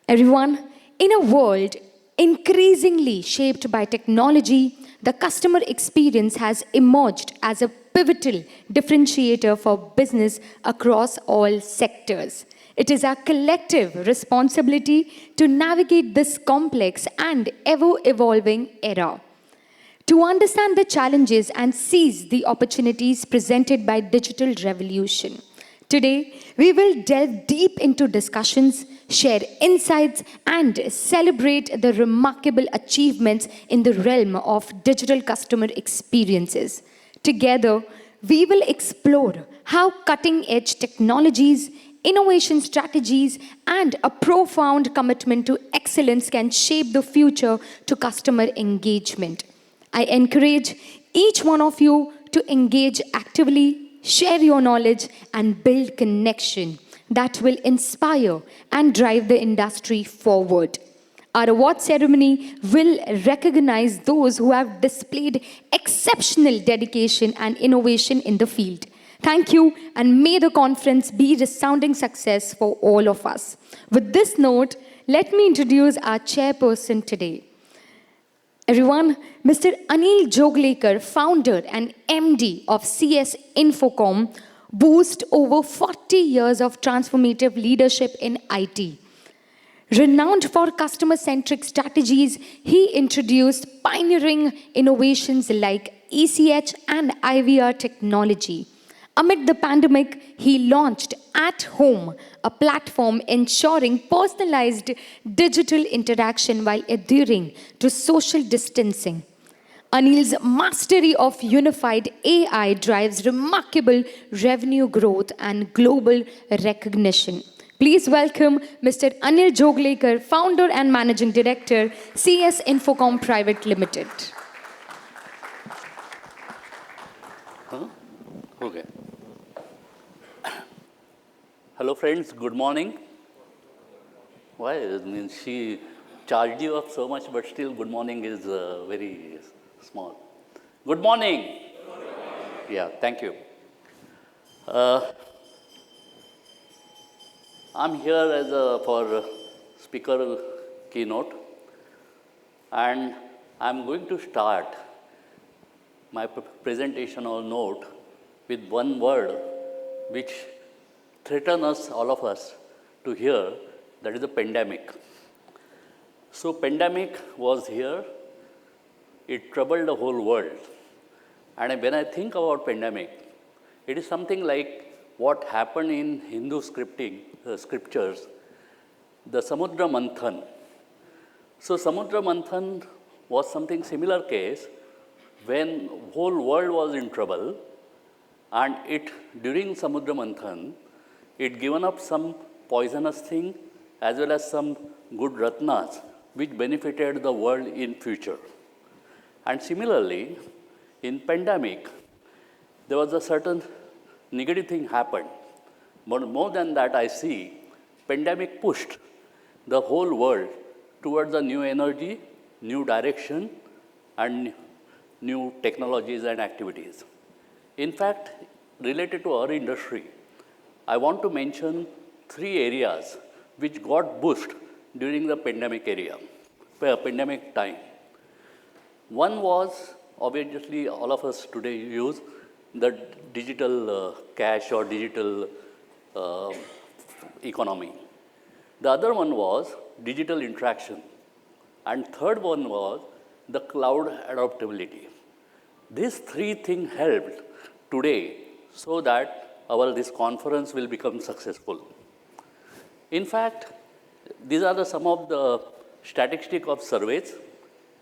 Everyone, in a world increasingly shaped by technology, the customer experience has emerged as a pivotal differentiator for business across all sectors. It is our collective responsibility to navigate this complex and ever evolving era. To understand the challenges and seize the opportunities presented by digital revolution. Today, we will delve deep into discussions, share insights, and celebrate the remarkable achievements in the realm of digital customer experiences. Together, we will explore how cutting edge technologies, innovation strategies, and a profound commitment to excellence can shape the future to customer engagement. I encourage each one of you to engage actively, share your knowledge, and build connection that will inspire and drive the industry forward. Our award ceremony will recognize those who have displayed exceptional dedication and innovation in the field. Thank you, and may the conference be a resounding success for all of us. With this note, let me introduce our chairperson today. Everyone, Mr. Anil Joglekar, founder and MD of CS Infocomm, boasts over 40 years of transformative leadership in IT. Renowned for customer-centric strategies, he introduced pioneering innovations like ECH and IVR technology. Amid the pandemic, he launched At Home, a platform ensuring personalized digital interaction while adhering to social distancing. Anil's mastery of unified AI drives remarkable revenue growth and global recognition. Please welcome Mr. Anil Joglekar, founder and managing director, CS Infocomm Private Limited. Okay. Hello friends, good morning. Why? I mean, she charged you up so much, but still good morning is very small. Good morning. Good morning. Yeah, thank you. I'm here as for speaker keynote, and I'm going to start my presentation or note with one word which threatens us, all of us, to hear, that is the pandemic. So pandemic was here, it troubled the whole world. And when I think about pandemic, it is something like what happened in Hindu scriptures, the Samudra Manthan. So Samudra Manthan was something similar case when whole world was in trouble, and during Samudra Manthan, it given up some poisonous thing as well as some good ratnas which benefited the world in future. And similarly, in pandemic, there was a certain negative thing happened. But more than that, I see pandemic pushed the whole world towards a new energy, new direction, and new technologies and activities. In fact, related to our industry, I want to mention 3 areas which got boost during the pandemic time. One was, obviously, all of us today use the digital cash or digital economy. The other one was digital interaction. And third one was the cloud adaptability. These 3 things helped today so that this conference will become successful. In fact, these are some of the statistics of surveys.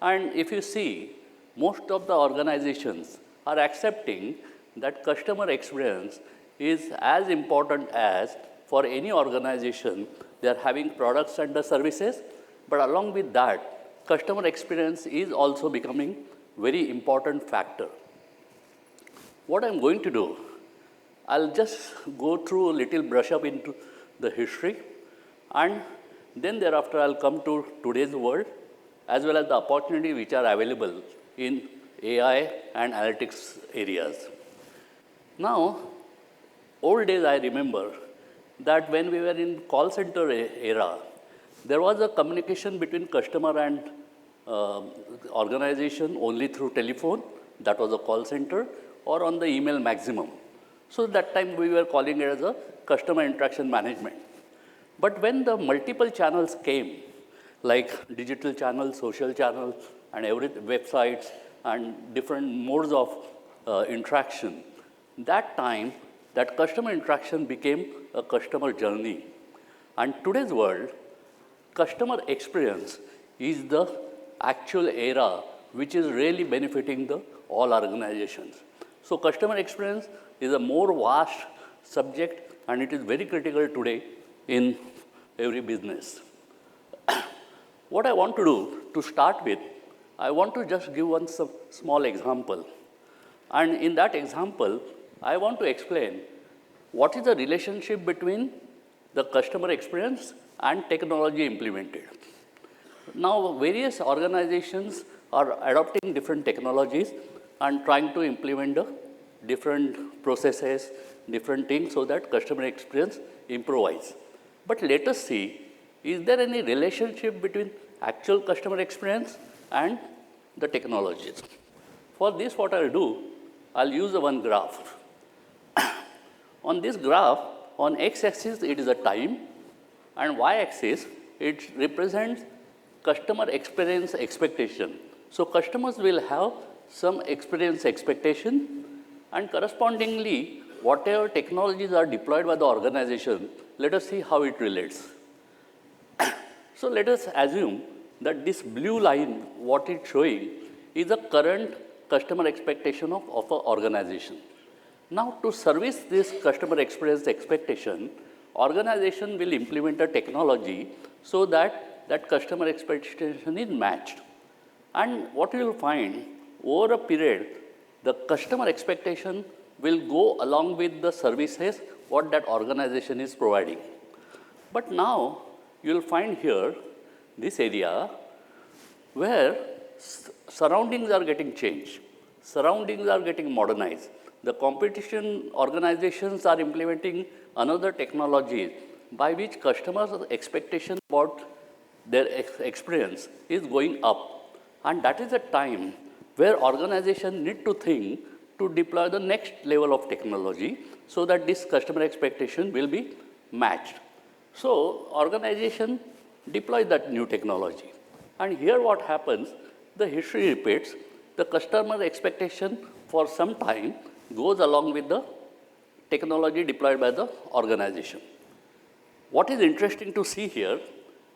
And if you see, most of the organizations are accepting that customer experience is as important as for any organization. They are having products and the services, but along with that, customer experience is also becoming very important factor. What I'm going to do, I'll just go through a little brush up into the history, and then thereafter I'll come to today's world as well as the opportunity which are available in AI and analytics areas. Now, old days I remember that when we were in call center era, there was a communication between customer and organization only through telephone, that was a call center, or on the email maximum. So that time we were calling it as a customer interaction management. But when the multiple channels came, like digital channels, social channels, and websites, and different modes of interaction, that time, that customer interaction became a customer journey. And today's world, customer experience is the actual era which is really benefiting all organizations. So customer experience is a more vast subject, and it is very critical today in every business. What I want to do to start with, I want to just give one small example. And in that example, I want to explain what is the relationship between the customer experience and technology implemented. Now, various organizations are adopting different technologies and trying to implement the different processes, different things so that customer experience improves. But let us see, is there any relationship between actual customer experience and the technologies? For this, what I'll do, I'll use one graph. On this graph, on x-axis, it is a time, and y-axis, it represents customer experience expectation. So customers will have some experience expectation, and correspondingly, whatever technologies are deployed by the organization, let us see how it relates. So let us assume that this blue line, what it's showing, is the current customer expectation of an organization. Now, to service this customer experience expectation, organization will implement a technology so that that customer expectation is matched. And what you will find, over a period, the customer expectation will go along with the services what that organization is providing. But now, you will find here this area where surroundings are getting changed, surroundings are getting modernized. The competition organizations are implementing another technology by which customers' expectation about their experience is going up. And that is a time where organizations need to think to deploy the next level of technology so that this customer expectation will be matched. So organization deploy that new technology. And here what happens, the history repeats, the customer expectation for some time goes along with the technology deployed by the organization. What is interesting to see here,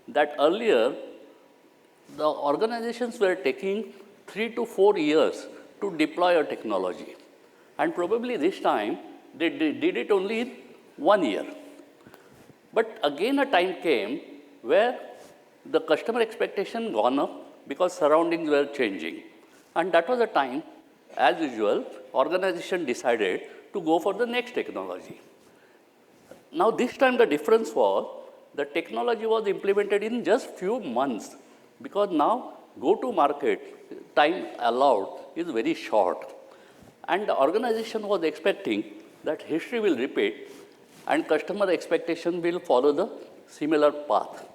that earlier the organizations were taking 3 to 4 years to deploy a technology. And probably this time they did it only in 1 year. But again a time came where the customer expectation gone up because surroundings were changing. And that was a time, as usual, organization decided to go for the next technology. Now this time the difference was, the technology was implemented in just few months, because now go-to-market time allowed is very short. And the organization was expecting that history will repeat and customer expectation will follow the similar path.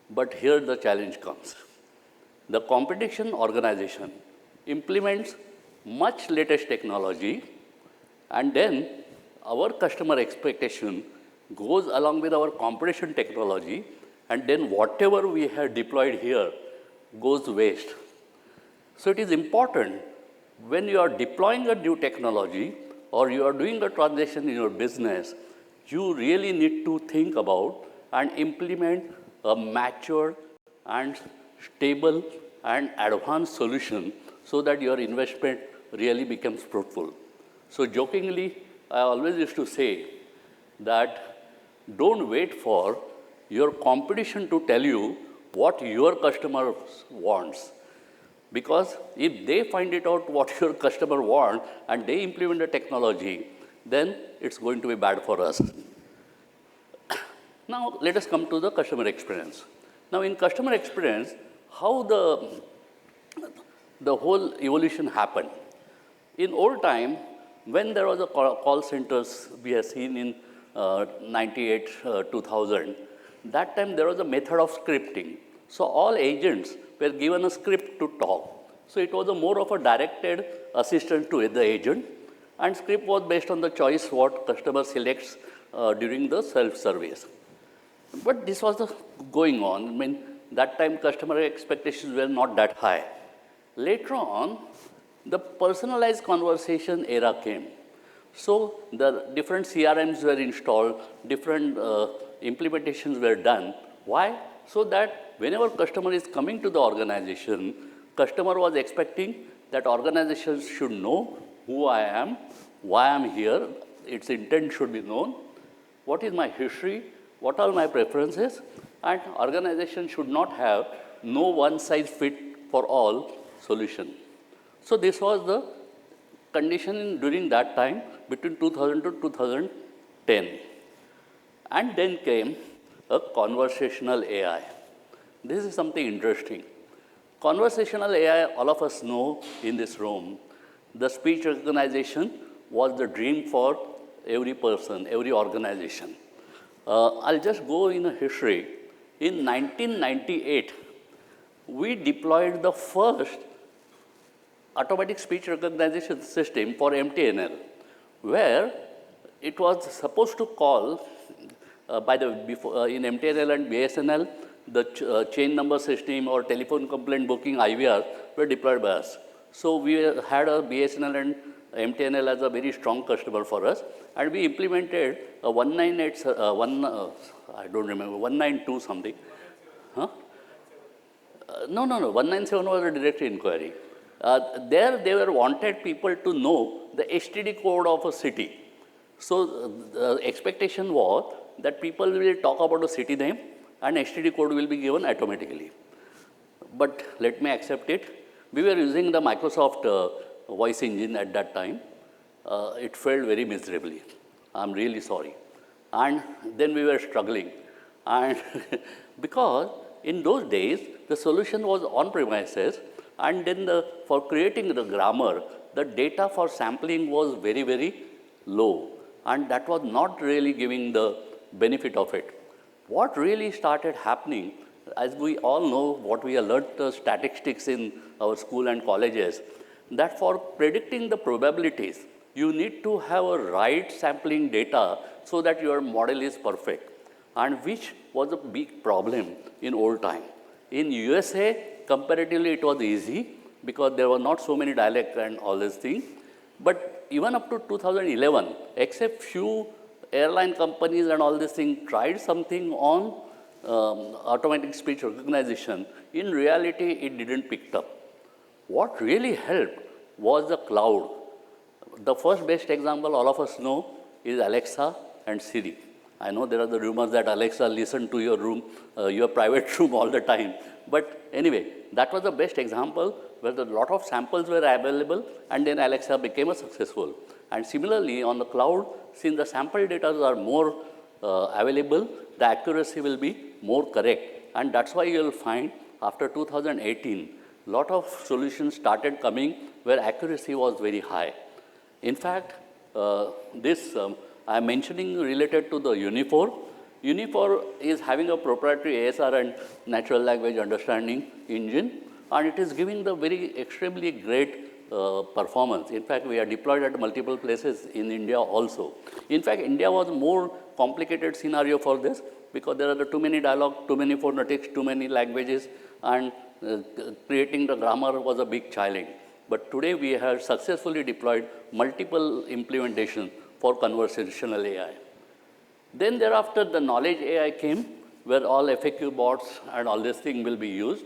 But here the challenge comes. The competition organization implements much latest technology, and then our customer expectation goes along with our competition technology, and then whatever we have deployed here goes waste. So it is important, when you are deploying a new technology or you are doing a transition in your business, you really need to think about and implement a mature and stable and advanced solution so that your investment really becomes fruitful. So jokingly, I always used to say that don't wait for your competition to tell you what your customer wants. Because if they find it out what your customer wants and they implement the technology, then it's going to be bad for us. Now, let us come to the customer experience. Now, in customer experience, how the whole evolution happened. In old time, when there was a call centers we have seen in 98, 2000, That time there was a method of scripting. So all agents were given a script to talk. So it was a more of a directed assistant to the agent, and script was based on the choice what customer selects during the self-service. But this was going on. I mean, that time customer expectations were not that high. Later on, the personalized conversation era came. So the different CRMs were installed, different implementations were done. Why? So that whenever customer is coming to the organization, customer was expecting that organizations should know who I am, why I'm here, its intent should be known, what is my history, what are my preferences, and organization should not have no one size fit for all solution. So this was the condition during that time between 2000 to 2010. And then came a conversational AI. This is something interesting. Conversational AI, all of us know in this room, the speech recognition was the dream for every person, every organization. I'll just go in a history. In 1998, we deployed the first automatic speech recognition system for MTNL, where it was supposed to call in MTNL and BSNL, the chain number system or telephone complaint booking IVR were deployed by us. So we had a BSNL and MTNL as a very strong customer for us, and we implemented a 198, I don't remember, 192 something. Huh? No, 197 was a direct inquiry. There they were wanted people to know the STD code of a city. So the expectation was that people will talk about a city name and STD code will be given automatically. But let me accept it. We were using the Microsoft voice engine at that time. It failed very miserably. I'm really sorry. And then we were struggling. And because in those days, the solution was on premises, and then for creating the grammar, the data for sampling was very, very low. And that was not really giving the benefit of it. What really started happening, as we all know what we have learned statistics in our school and colleges, that for predicting the probabilities, you need to have a right sampling data so that your model is perfect, and which was a big problem in old time. In USA, comparatively it was easy because there were not so many dialects and all these things. But even up to 2011, except few airline companies and all these things tried something on automatic speech recognition, in reality it didn't pick up. What really helped was the cloud. The first best example all of us know is Alexa and Siri. I know there are the rumors that Alexa listen to your room, your private room all the time. But anyway, that was the best example where a lot of samples were available, and then Alexa became a successful. And similarly, on the cloud, since the sample data are more available, the accuracy will be more correct. And that's why you'll find after 2018, a lot of solutions started coming where accuracy was very high. In fact, I'm mentioning related to the Unifor. Unifor is having a proprietary ASR and natural language understanding engine, and it is giving the very extremely great performance. In fact, we are deployed at multiple places in India also. In fact, India was a more complicated scenario for this because there are too many dialogue, too many phonetics, too many languages, and creating the grammar was a big challenge. But today we have successfully deployed multiple implementations for conversational AI. Then thereafter, the knowledge AI came, where all FAQ bots and all this thing will be used.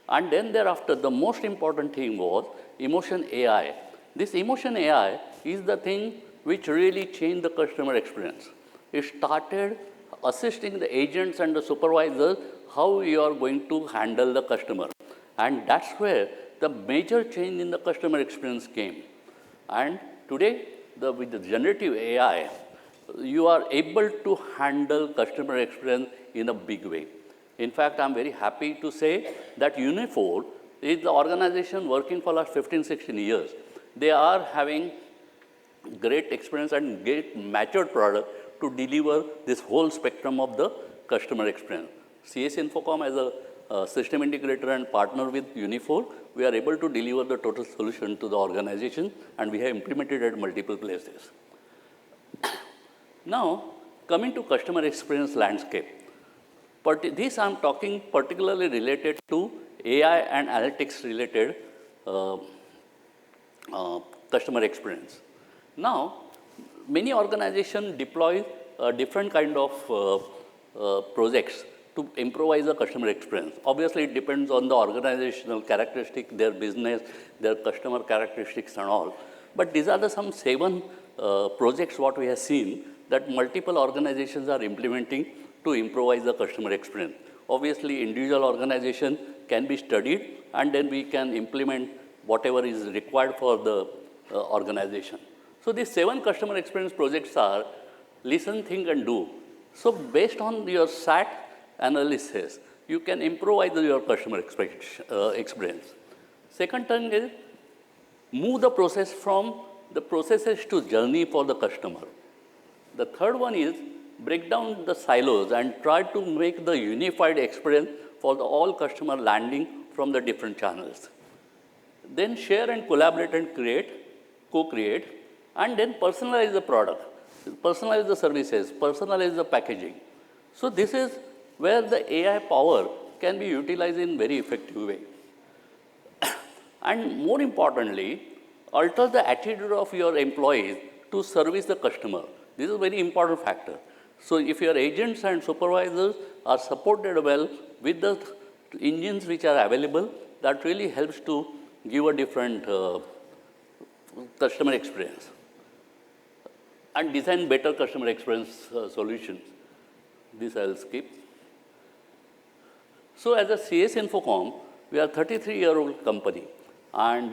And then thereafter, the most important thing was emotion AI. This emotion AI is the thing which really changed the customer experience. It started assisting the agents and the supervisors how you are going to handle the customer. And that's where the major change in the customer experience came. And today, with the generative AI, you are able to handle customer experience in a big way. In fact, I'm very happy to say that Unifor is the organization working for last 15, 16 years. They are having great experience and great matured product to deliver this whole spectrum of the customer experience. CS Infocomm as a system integrator and partner with Unifor, we are able to deliver the total solution to the organization, and we have implemented at multiple places. Now, coming to customer experience landscape. This I'm talking particularly related to AI and analytics related customer experience. Now, many organizations deploy different kind of projects to improvise the customer experience. Obviously, it depends on the organizational characteristic, their business, their customer characteristics and all. But these are the some 7 projects what we have seen that multiple organizations are implementing to improvise the customer experience. Obviously, individual organization can be studied, and then we can implement whatever is required for the organization. So these 7 customer experience projects are listen, think, and do. So based on your SAT analysis, you can improvise your customer experience. Second thing is move the process from the processes to journey for the customer. The third one is break down the silos and try to make the unified experience for the all customer landing from the different channels. Then share and collaborate and co-create, and then personalize the product, personalize the services, personalize the packaging. So this is where the AI power can be utilized in very effective way. And more importantly, alter the attitude of your employees to service the customer. This is a very important factor. So if your agents and supervisors are supported well with the engines which are available, that really helps to give a different customer experience and design better customer experience solutions. This I'll skip. So as a CS Infocomm, we are a 33-year-old company, and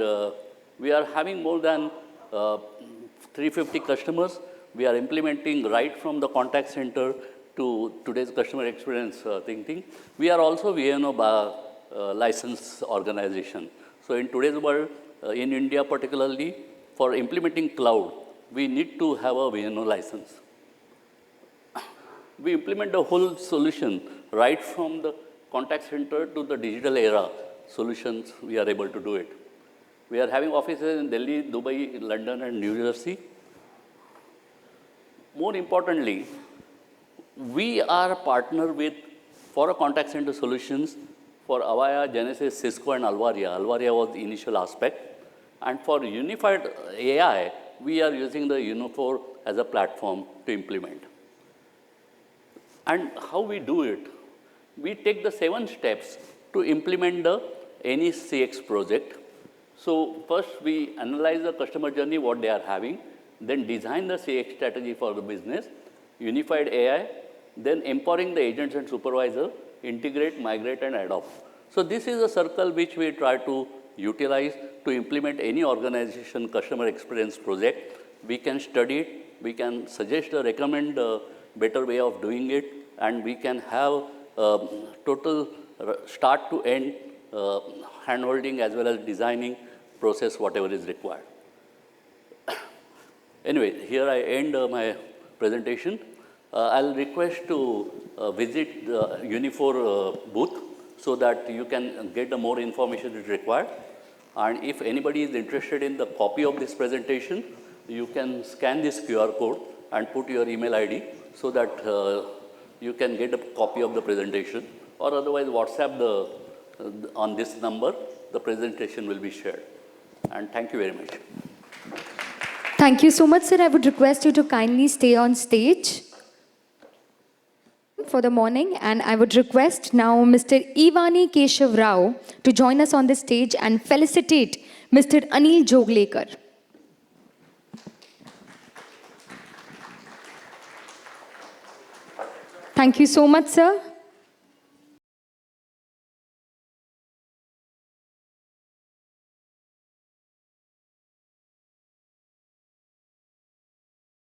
we are having more than 350 customers. We are implementing right from the contact center to today's customer experience thinking. We are also VNO license organization. So in today's world, in India particularly, for implementing cloud, we need to have a VNO license. We implement the whole solution right from the contact center to the digital era solutions, we are able to do it. We are having offices in Delhi, Dubai, London, and New Jersey. More importantly, we are a partner with, for a contact center solutions, for Avaya, Genesys, Cisco, and Alvaria. Alvaria was the initial aspect. And for unified AI, we are using the Unifor as a platform to implement. And how we do it? We take the 7 steps to implement any CX project. So first, we analyze the customer journey, what they are having, then design the CX strategy for the business, unified AI, then empowering the agents and supervisor, integrate, migrate, and adopt. So this is a circle which we try to utilize to implement any organization customer experience project. We can study it, we can suggest or recommend a better way of doing it, and we can have total start to end hand-holding as well as designing process, whatever is required. Anyway, here I end my presentation. I'll request to visit the Unifor booth so that you can get the more information that is required. And if anybody is interested in the copy of this presentation, you can scan this QR code and put your email ID so that you can get a copy of the presentation, or otherwise WhatsApp on this number, the presentation will be shared. And thank you very much. Thank you so much, sir. I would request you to kindly stay on stage for the morning, and I would request now Mr. Ivani Keshav Rao to join us on the stage and felicitate Mr. Anil Joglekar. Thank you so much, sir.